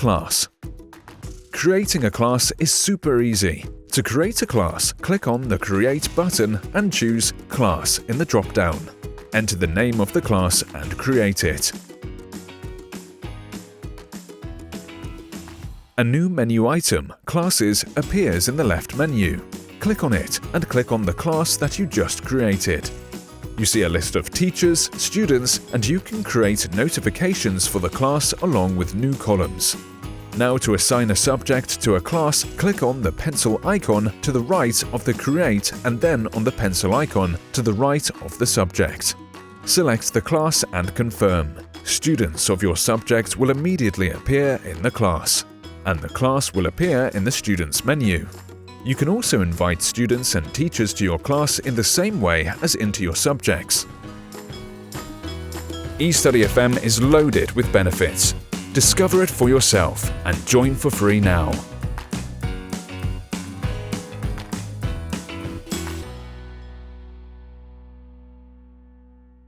Class. Creating a class is super easy. To create a class, click on the Create button and choose Class in the drop-down. Enter the name of the class and create it. A new menu item, Classes, appears in the left menu. Click on it and click on the class that you just created. You see a list of teachers, students, and you can create notifications for the class along with new columns. Now to assign a subject to a class, click on the pencil icon to the right of the Create and then on the pencil icon to the right of the subject. Select the class and confirm. Students of your subject will immediately appear in the class, and the class will appear in the Students menu. You can also invite students and teachers to your class in the same way as into your subjects. eStudyFM is loaded with benefits. Discover it for yourself and join for free now.